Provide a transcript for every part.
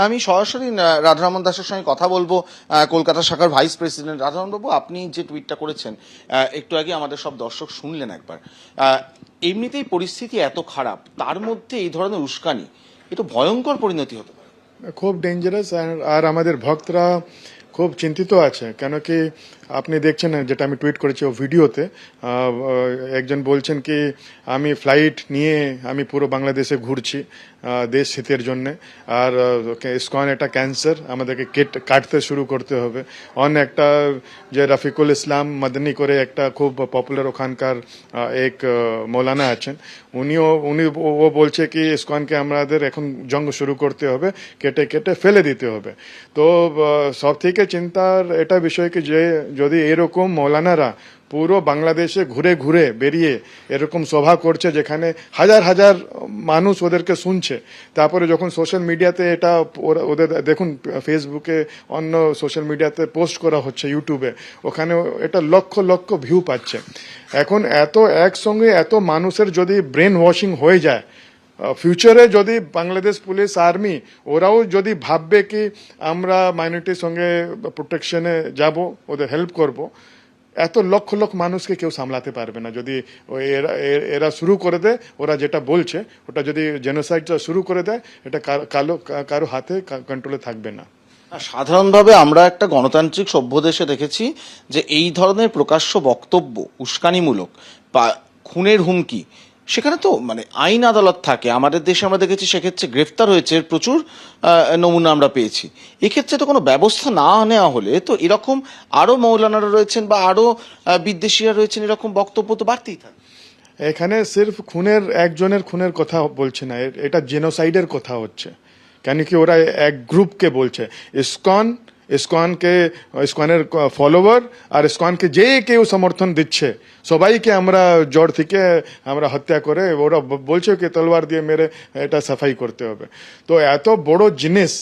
আমি সরাসরি রাধারমন দাসের সঙ্গে কথা বলবো, কলকাতা শাখার ভাইস প্রেসিডেন্ট। রাধারমন বাবু, আপনি যে টুইটটা করেছেন একটু আগে আমাদের সব দর্শক শুনলেন একবার। এমনিতেই পরিস্থিতি এত খারাপ, তার মধ্যে এই ধরনের উস্কানি, এটা ভয়ঙ্কর পরিণতি হতে পারে। খুব ডেঞ্জারাস। আর আমাদের ভক্তরা খুব চিন্তিত আছে, কেন কি আপনি দেখছেন যেটা আমি টুইট করেছি ও ভিডিওতে একজন বলছেন কি আমি ফ্লাইট নিয়ে আমি পুরো বাংলাদেশে ঘুরছি দেশ হিতের জন্য, আর ইসকন একটা ক্যান্সার, আমাদেরকে কাটতে শুরু করতে হবে। একটা যে রফিকুল ইসলাম মাদানী করে একটা খুব পপুলার ওখানকার এক মৌলানা আছেন, উনি ও বলছে কি ইসকনকে আমাদের এখন জঙ্গ শুরু করতে হবে, কেটে কেটে ফেলে দিতে হবে। তো সব থেকে চিন্তার এটা বিষয় কি যে যদি এরকম মৌলানারা পুরো বাংলাদেশে ঘুরে ঘুরে বেরিয়ে এরকম সভা করছে যেখানে হাজার হাজার মানুষ ওদেরকে শুনছে, তারপরে যখন সোশ্যাল মিডিয়াতে এটা ওদের দেখুন ফেসবুকে অন্য সোশ্যাল মিডিয়াতে পোস্ট করা হচ্ছে, ইউটিউবে, ওখানে এটা লক্ষ লক্ষ ভিউ পাচ্ছে। এখন এত একসঙ্গে এত মানুষের যদি ব্রেন ওয়াশিং হয়ে যায়, ফিউচারে যদি বাংলাদেশ পুলিশ আর্মি ওরাও যদি ভাববে কি আমরা মাইনরিটির সঙ্গে প্রোটেকশনে যাব, ওদের হেল্প করব, এত লক্ষ লক্ষ মানুষকে কেউ সামলাতে পারবে না। যদি এরা শুরু করে দেয়, ওরা যেটা বলছে ওটা যদি জেনোসাইডটা শুরু করে দেয়, এটা কারো হাতে কন্ট্রোলে থাকবে না। সাধারণভাবে আমরা একটা গণতান্ত্রিক সভ্য দেশে দেখেছি যে এই ধরনের প্রকাশ্য বক্তব্য, উস্কানিমূলক বা খুনের হুমকি, সেখানে তো মানে আইন আদালত থাকে। আমাদের দেশে আমরা দেখেছি সেক্ষেত্রে গ্রেফতার হয়েছে প্রচুর নমুনা আমরা পেয়েছি। এক্ষেত্রে তো কোনো ব্যবস্থা না নেওয়া হলে তো এরকম আরও মৌলানারা রয়েছেন বা আরও বিদ্বেষীরা রয়েছেন, এরকম বক্তব্য তো বাড়তেই থাকে। এখানে সির্ফ একজনের খুনের কথা বলছে না, এটা জেনোসাইডের কথা হচ্ছে। কেন কি ওরা এক গ্রুপকে বলছে, ইসকনের ফলোয়ার আর ইসকনকে যে কেউ সমর্থন দিচ্ছে সবাইকে আমরা জড় থেকে আমরা হত্যা করে, ওরা বলছে কি তলোয়ার দিয়ে মেরে এটা সাফাই করতে হবে। তো এত বড় জিনিস,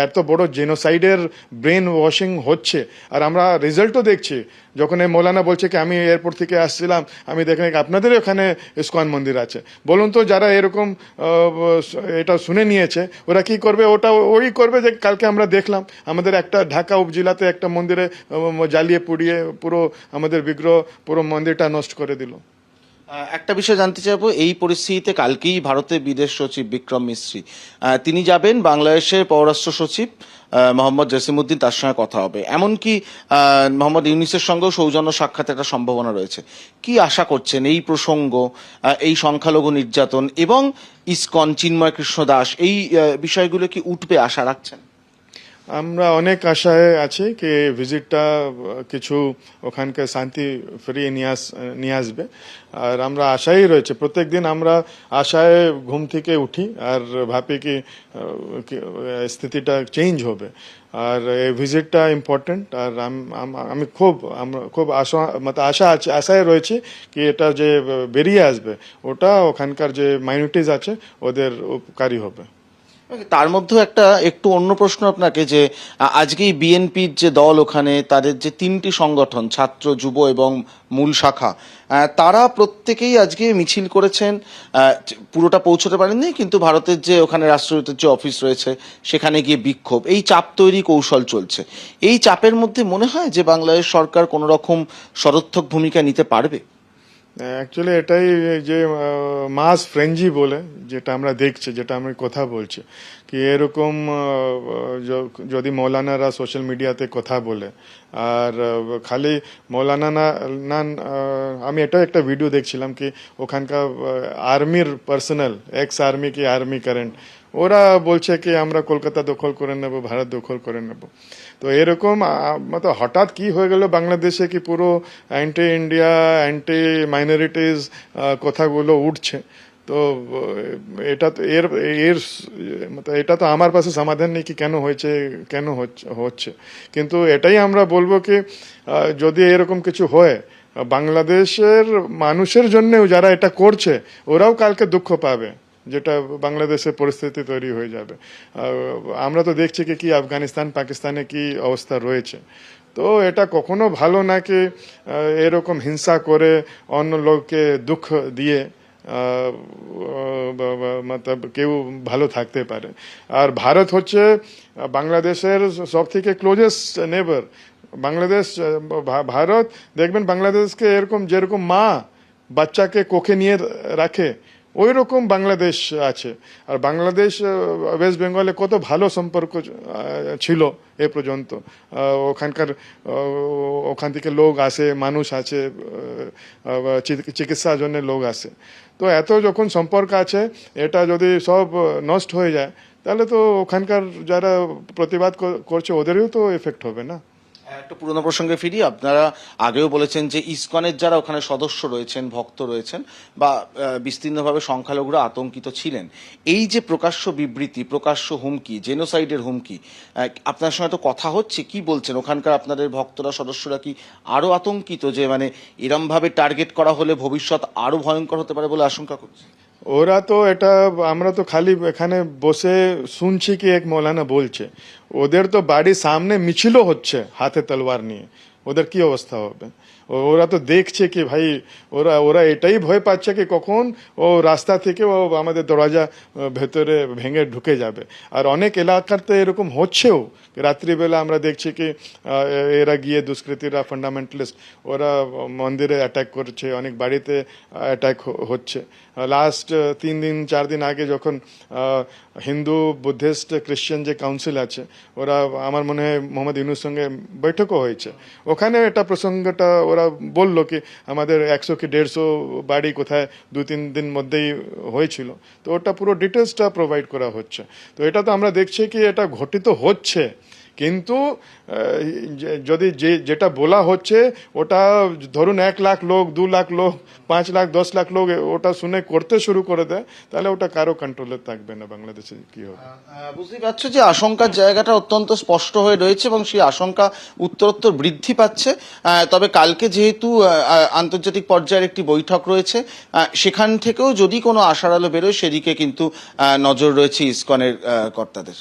এত বড় জেনোসাইডের ব্রেন ওয়াশিং হচ্ছে, আর আমরা রেজাল্টও দেখছি। যখন এই মৌলানা বলছে কি আমি এয়ারপোর্ট থেকে আসছিলাম, আমি দেখলাম আপনাদের ওখানে ইসকন মন্দির আছে, বলুন তো যারা এরকম এটা শুনে নিয়েছে ওরা কি করবে? ওই করবে যে কালকে আমরা দেখলাম আমাদের একটা ঢাকা উপজেলাতে একটা মন্দিরে জ্বালিয়ে পুড়িয়ে পুরো আমাদের বিগ্রহ, পুরো মন্দিরটা নষ্ট করে দিল। একটা বিষয় জানতে চাইবো, এই পরিস্থিতিতে কালকেই ভারতের বিদেশ সচিব বিক্রম মিশ্রি তিনি যাবেন বাংলাদেশের পররাষ্ট্র সচিব মোহাম্মদ জসিমউদ্দিন, তার সঙ্গে কথা হবে। এমনকি মোহাম্মদ ইউনূসের সঙ্গেও সৌজন্য সাক্ষাতের একটা সম্ভাবনা রয়েছে। কি আশা করছেন এই প্রসঙ্গ, এই সংখ্যালঘু নির্যাতন এবং ইসকন, চিন্ময় কৃষ্ণ দাস, এই বিষয়গুলো কি উঠবে আশা রাখছেন? আমরা অনেক আশায় আছি কি ভিজিটটা কিছু ওখানকার শান্তি ফিরিয়ে নিয়ে আসবে, আর আমরা আশাই রয়েছে। প্রত্যেকদিন আমরা আশায় ঘুম থেকে উঠি আর ভাবি কি স্থিতিটা চেঞ্জ হবে, আর এই ভিজিটটা ইম্পর্টেন্ট। আর আমি খুব আশায় রয়েছি কি এটা যে বেরিয়ে আসবে ওটা ওখানকার যে মাইনরিটিজ আছে ওদের উপকারী হবে। তার মধ্যেও একটু অন্য প্রশ্ন আপনাকে, যে আজকেই বিএনপির যে দল, ওখানে তাদের যে তিনটি সংগঠন, ছাত্র, যুব এবং মূল শাখা, তারা প্রত্যেকেই আজকে মিছিল করেছেন। পুরোটা পৌঁছতে পারেননি, কিন্তু ভারতের যে ওখানে রাষ্ট্রদূতের যে অফিস রয়েছে সেখানে গিয়ে বিক্ষোভ, এই চাপ তৈরি কৌশল চলছে। এই চাপের মধ্যে মনে হয় যে বাংলাদেশ সরকার কোনো রকম সদর্থক ভূমিকা নিতে পারবে? অ্যাকচুয়ালি এটাই যে মাস ফ্রেঞ্জি বলে যেটা আমরা দেখছি, যেটা আমি কথা বলছি কি এরকম যদি মৌলানারা সোশ্যাল মিডিয়াতে কথা বলে, আর খালি মৌলানা না, আমি এটা একটা ভিডিও দেখছিলাম কি ওখানকার আর্মির পার্সোনাল, এক্স আর্মি কি আর্মি কারেন্ট, ওরা বলছে কি আমরা কলকাতা দখল করে নেব, ভারত দখল করে নেব। তো এরকম হঠাৎ কি হয়ে গেল বাংলাদেশে কি পুরো অ্যান্টি ইন্ডিয়া, অ্যান্টি মাইনরিটিজ কথাগুলো উঠছে। তো এটা তো আমার পাশে সমাধান নেই কি কেন হচ্ছে। কিন্তু এটাই আমরা বলবো কি যদি এরকম কিছু হয়, বাংলাদেশের মানুষের জন্যও যারা এটা করছে ওরাও কালকে দুঃখ পাবে, যেটা বাংলাদেশের পরিস্থিতি তৈরি হয়ে যাবে। আমরা তো দেখছি কি আফগানিস্তান, পাকিস্তানে কি অবস্থা রয়েছে। তো এটা কখনো ভালো না কি এরকম হিংসা করে অন্য লোককে দুঃখ দিয়ে মতলব কেউ ভালো থাকতে পারে। আর ভারত হচ্ছে বাংলাদেশের সব থেকে ক্লোজেস্ট নেবার। বাংলাদেশ ভারত দেখবেন বাংলাদেশকে এরকম যেরকম মা বাচ্চাকে কোখে নিয়ে রাখে ওই রকম বাংলাদেশ আছে। আর বাংলাদেশ ওয়েস্ট বেঙ্গলে কত ভালো সম্পর্ক ছিল এ পর্যন্ত। ওখান থেকে লোক আসে, মানুষ আছে, চিকিৎসার জন্য লোক আসে। তো এত যখন সম্পর্ক আছে, এটা যদি সব নষ্ট হয়ে যায় তাহলে তো ওখানকার যারা প্রতিবাদ করছে ওদেরও তো এফেক্ট হবে না। একটা পুরোনো প্রসঙ্গে ফিরি, আপনারা আগেও বলেছেন যে ইসকনের যারা ওখানে সদস্য রয়েছেন, ভক্ত রয়েছেন বা বিস্তীর্ণভাবে সংখ্যালঘুরা আতঙ্কিত ছিলেন। এই যে প্রকাশ্য বিবৃতি, প্রকাশ্য হুমকি, জেনোসাইডের হুমকি, আপনার সঙ্গে তো কথা হচ্ছে, কি বলছেন ওখানকার আপনাদের ভক্তরা, সদস্যরা কি আরো আতঙ্কিত যে মানে এরমভাবে টার্গেট করা হলে ভবিষ্যৎ আরো ভয়ঙ্কর হতে পারে বলে আশঙ্কা করছে? ওরা তো এটা, আমরা তো খালি এখানে বসে শুনছি কি এক মৌলানা বলছে, ওদের তো বাড়ির সামনে মিছিলও হচ্ছে হাতে তলোয়ার নিয়ে। ওদের কি অবস্থা হবে? ওরা তো দেখছে কি ভাই, ওরা এটাই ভয় পাচ্ছে কি কখন ও রাস্তা থেকে ও আমাদের দরজা ভেতরে ভেঙে ঢুকে যাবে। আর অনেক এলাকাতে এরকম হচ্ছেও, রাত্রিবেলা আমরা দেখছি কি এরা গিয়ে দুষ্কৃতীরা, ফান্ডামেন্টালিস্ট, ওরা মন্দিরে অ্যাটাক করছে, অনেক বাড়িতে অ্যাটাক হচ্ছে। লাস্ট 3-4 দিন আগে যখন হিন্দু, বুদ্ধিস্ট, খ্রিশ্চান যে কাউন্সিল আছে, ওরা আমার মনে হয় মোহাম্মদ ইউনুস সঙ্গে বৈঠকও হয়েছে, ওখানে এটা প্রসঙ্গটা ওরা বললো কি আমাদের 100 কি 150 বাড়ি কোথায় 2-3 দিন মধ্যেই হয়েছিল। তো ওটা পুরো ডিটেলসটা প্রোভাইড করা হচ্ছে। তো এটা তো আমরা দেখছি কি এটা ঘটিত হচ্ছে, কিন্তু যদি যেটা বলা হচ্ছে ওটা ধরুন 1 লাখ লোক, 2 লাখ লোক, 5 লাখ, 10 লাখ লোক ওটা শুনে করতে শুরু করে দেয়, তাহলে ওটা কারো কন্ট্রোলে থাকবে না বাংলাদেশে কি হবে। বুঝতেই পারছো যে আশঙ্কার জায়গাটা অত্যন্ত স্পষ্ট হয়ে রয়েছে এবং সেই আশঙ্কা উত্তরোত্তর বৃদ্ধি পাচ্ছে। তবে কালকে যেহেতু আন্তর্জাতিক পর্যায়ের একটি বৈঠক রয়েছে, সেখান থেকেও যদি কোনো আশার আলো বেরোয় সেদিকে কিন্তু নজর রয়েছে ইসকনের কর্তাদের।